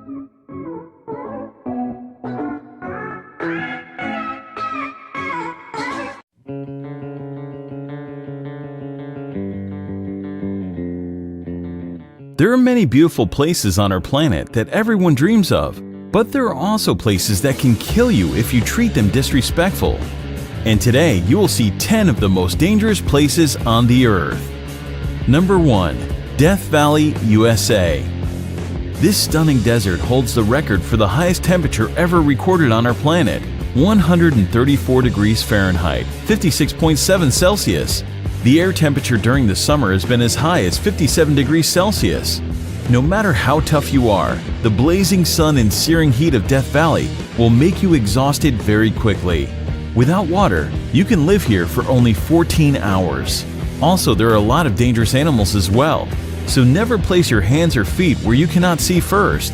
There are many beautiful places on our planet that everyone dreams of, but there are also places that can kill you if you treat them disrespectful. And today you will see 10 of the most dangerous places on the earth. Number 1. Death Valley, USA. This stunning desert holds the record for the highest temperature ever recorded on our planet, 134 degrees Fahrenheit, 56.7 Celsius. The air temperature during the summer has been as high as 57 degrees Celsius. No matter how tough you are, the blazing sun and searing heat of Death Valley will make you exhausted very quickly. Without water, you can live here for only 14 hours. Also, there are a lot of dangerous animals as well, so never place your hands or feet where you cannot see first.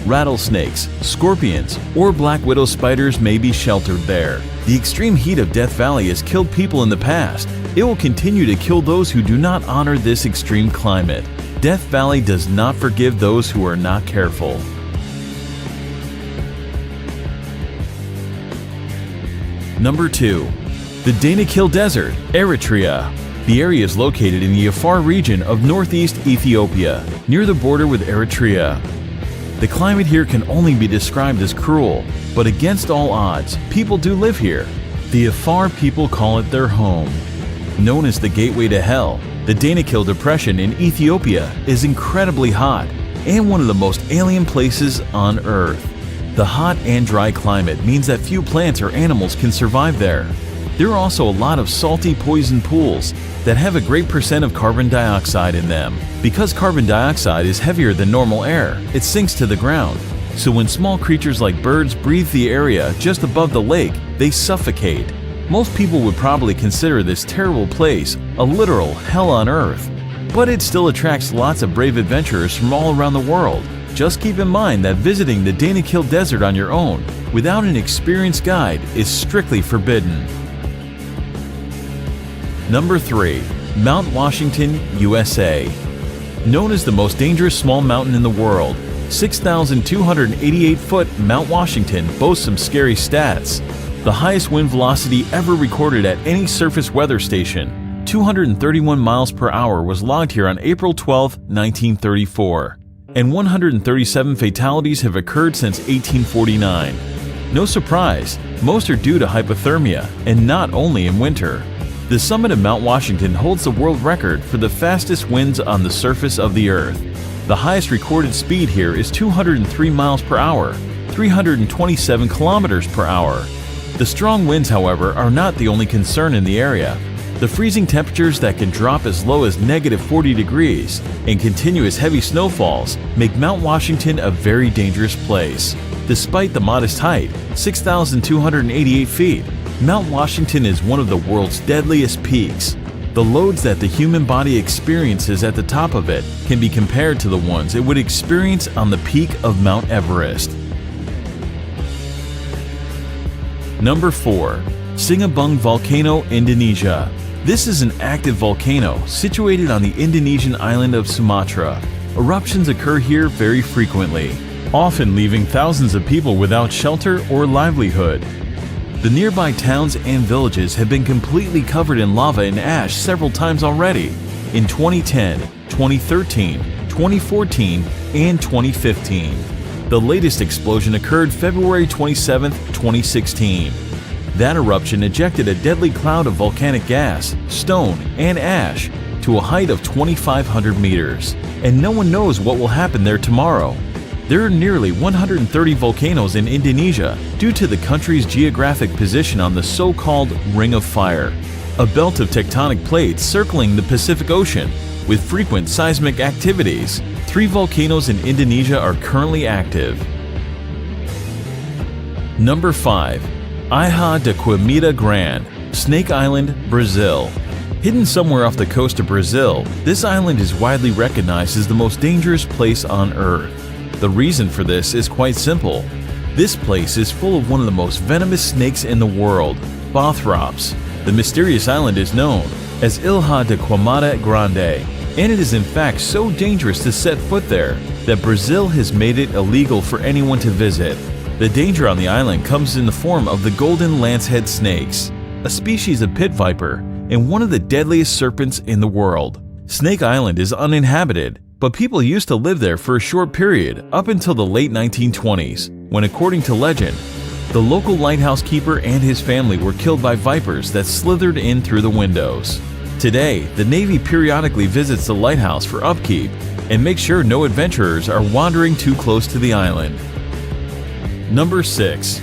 Rattlesnakes, scorpions, or black widow spiders may be sheltered there. The extreme heat of Death Valley has killed people in the past. It will continue to kill those who do not honor this extreme climate. Death Valley does not forgive those who are not careful. Number 2. The Danakil Desert, Eritrea. The area is located in the Afar region of northeast Ethiopia, near the border with Eritrea. The climate here can only be described as cruel, but against all odds, people do live here. The Afar people call it their home. Known as the Gateway to Hell, the Danakil Depression in Ethiopia is incredibly hot and one of the most alien places on Earth. The hot and dry climate means that few plants or animals can survive there. There are also a lot of salty poison pools that have a great percent of carbon dioxide in them. Because carbon dioxide is heavier than normal air, it sinks to the ground. So when small creatures like birds breathe the area just above the lake, they suffocate. Most people would probably consider this terrible place a literal hell on earth, but it still attracts lots of brave adventurers from all around the world. Just keep in mind that visiting the Danakil Desert on your own without an experienced guide is strictly forbidden. Number 3. Mount Washington, USA. Known as the most dangerous small mountain in the world, 6,288-foot Mount Washington boasts some scary stats. The highest wind velocity ever recorded at any surface weather station, 231 miles per hour, was logged here on April 12, 1934, and 137 fatalities have occurred since 1849. No surprise, most are due to hypothermia, and not only in winter. The summit of Mount Washington holds the world record for the fastest winds on the surface of the Earth. The highest recorded speed here is 203 miles per hour, 327 kilometers per hour. The strong winds, however, are not the only concern in the area. The freezing temperatures that can drop as low as -40 degrees and continuous heavy snowfalls make Mount Washington a very dangerous place. Despite the modest height, 6,288 feet, Mount Washington is one of the world's deadliest peaks. The loads that the human body experiences at the top of it can be compared to the ones it would experience on the peak of Mount Everest. Number 4. Sinabung Volcano, Indonesia. This is an active volcano situated on the Indonesian island of Sumatra. Eruptions occur here very frequently, often leaving thousands of people without shelter or livelihood. The nearby towns and villages have been completely covered in lava and ash several times already, in 2010, 2013, 2014, and 2015. The latest explosion occurred February 27, 2016. That eruption ejected a deadly cloud of volcanic gas, stone, and ash to a height of 2,500 meters, and no one knows what will happen there tomorrow. There are nearly 130 volcanoes in Indonesia due to the country's geographic position on the so-called Ring of Fire, a belt of tectonic plates circling the Pacific Ocean with frequent seismic activities. 3 volcanoes in Indonesia are currently active. Number 5. Ilha da Queimada Grande, Snake Island, Brazil. Hidden somewhere off the coast of Brazil, this island is widely recognized as the most dangerous place on Earth. The reason for this is quite simple. This place is full of one of the most venomous snakes in the world, Bothrops. The mysterious island is known as Ilha da Queimada Grande, and it is in fact so dangerous to set foot there that Brazil has made it illegal for anyone to visit. The danger on the island comes in the form of the golden lancehead snakes, a species of pit viper and one of the deadliest serpents in the world. Snake Island is uninhabited, but people used to live there for a short period up until the late 1920s, when, according to legend, the local lighthouse keeper and his family were killed by vipers that slithered in through the windows. Today, the Navy periodically visits the lighthouse for upkeep and makes sure no adventurers are wandering too close to the island. Number 6.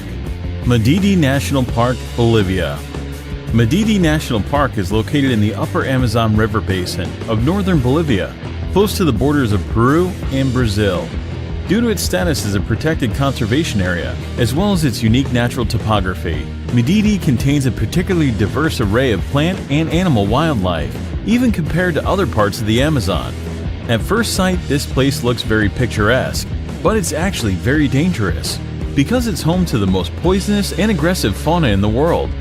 Madidi National Park, Bolivia. Madidi National Park is located in the upper Amazon River basin of northern Bolivia, close to the borders of Peru and Brazil. Due to its status as a protected conservation area, as well as its unique natural topography, Madidi contains a particularly diverse array of plant and animal wildlife, even compared to other parts of the Amazon. At first sight, this place looks very picturesque, but it's actually very dangerous, because it's home to the most poisonous and aggressive fauna in the world.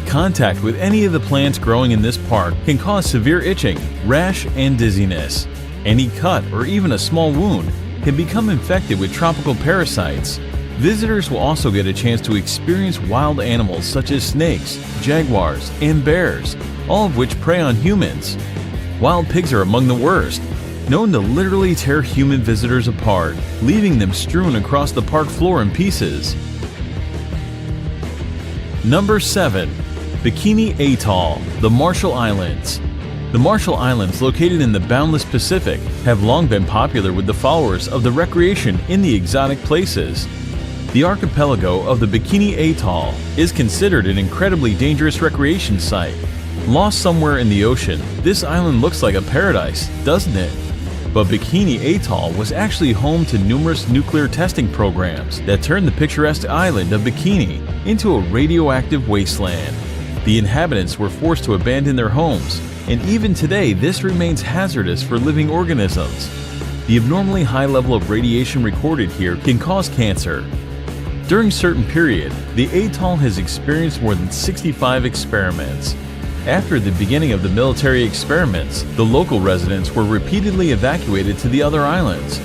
Contact with any of the plants growing in this park can cause severe itching, rash, and dizziness. Any cut or even a small wound can become infected with tropical parasites. Visitors will also get a chance to experience wild animals such as snakes, jaguars, and bears, all of which prey on humans. Wild pigs are among the worst, known to literally tear human visitors apart, leaving them strewn across the park floor in pieces. Number 7. Bikini Atoll, the Marshall Islands. The Marshall Islands, located in the boundless Pacific, have long been popular with the followers of the recreation in the exotic places. The archipelago of the Bikini Atoll is considered an incredibly dangerous recreation site. Lost somewhere in the ocean, this island looks like a paradise, doesn't it? But Bikini Atoll was actually home to numerous nuclear testing programs that turned the picturesque island of Bikini into a radioactive wasteland. The inhabitants were forced to abandon their homes, and even today this remains hazardous for living organisms. The abnormally high level of radiation recorded here can cause cancer. During a certain period, the atoll has experienced more than 65 experiments. After the beginning of the military experiments, the local residents were repeatedly evacuated to the other islands.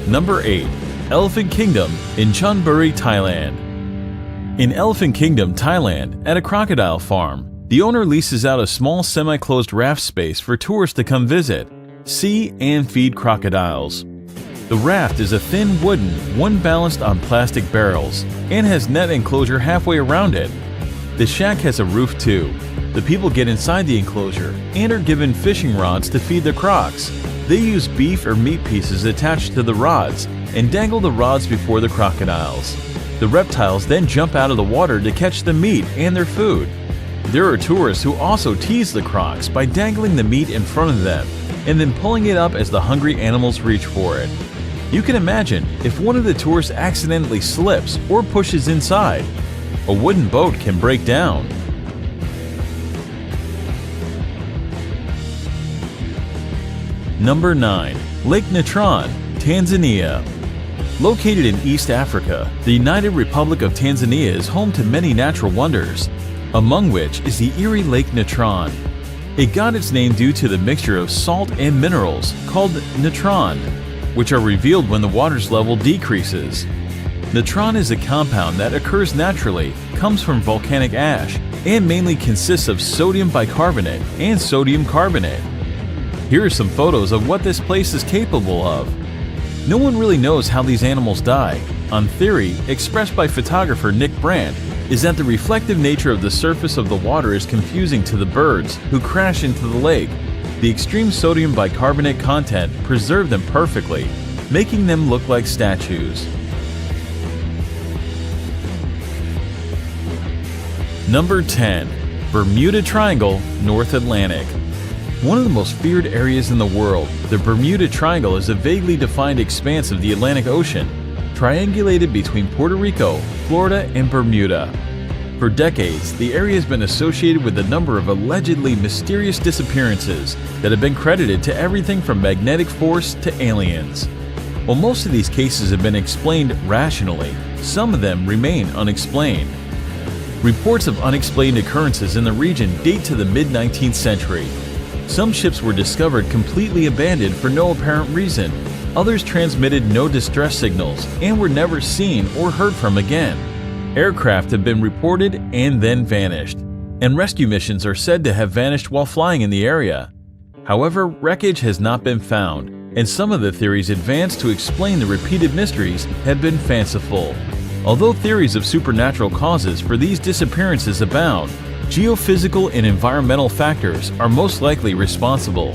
Number 8. Elephant Kingdom in Chonburi, Thailand. In Elephant Kingdom, Thailand, at a crocodile farm, the owner leases out a small semi-closed raft space for tourists to come visit, see, and feed crocodiles. The raft is a thin wooden, one balanced on plastic barrels, and has net enclosure halfway around it. The shack has a roof too. The people get inside the enclosure and are given fishing rods to feed the crocs. They use beef or meat pieces attached to the rods and dangle the rods before the crocodiles. The reptiles then jump out of the water to catch the meat and their food. There are tourists who also tease the crocs by dangling the meat in front of them and then pulling it up as the hungry animals reach for it. You can imagine if one of the tourists accidentally slips or pushes inside. A wooden boat can break down. Number 9. Lake Natron, Tanzania. Located in East Africa, the United Republic of Tanzania is home to many natural wonders, among which is the Erie Lake Natron. It got its name due to the mixture of salt and minerals called natron, which are revealed when the water's level decreases. Natron is a compound that occurs naturally, comes from volcanic ash, and mainly consists of sodium bicarbonate and sodium carbonate. Here are some photos of what this place is capable of. No one really knows how these animals die. On theory, expressed by photographer Nick Brandt, is that the reflective nature of the surface of the water is confusing to the birds who crash into the lake. The extreme sodium bicarbonate content preserved them perfectly, making them look like statues. Number 10. Bermuda Triangle, North Atlantic. One of the most feared areas in the world, the Bermuda Triangle is a vaguely defined expanse of the Atlantic Ocean, triangulated between Puerto Rico, Florida, and Bermuda. For decades, the area has been associated with a number of allegedly mysterious disappearances that have been credited to everything from magnetic force to aliens. While most of these cases have been explained rationally, some of them remain unexplained. Reports of unexplained occurrences in the region date to the mid-19th century. Some ships were discovered completely abandoned for no apparent reason. Others transmitted no distress signals and were never seen or heard from again. Aircraft have been reported and then vanished, and rescue missions are said to have vanished while flying in the area. However, wreckage has not been found, and some of the theories advanced to explain the repeated mysteries have been fanciful. Although theories of supernatural causes for these disappearances abound, geophysical and environmental factors are most likely responsible.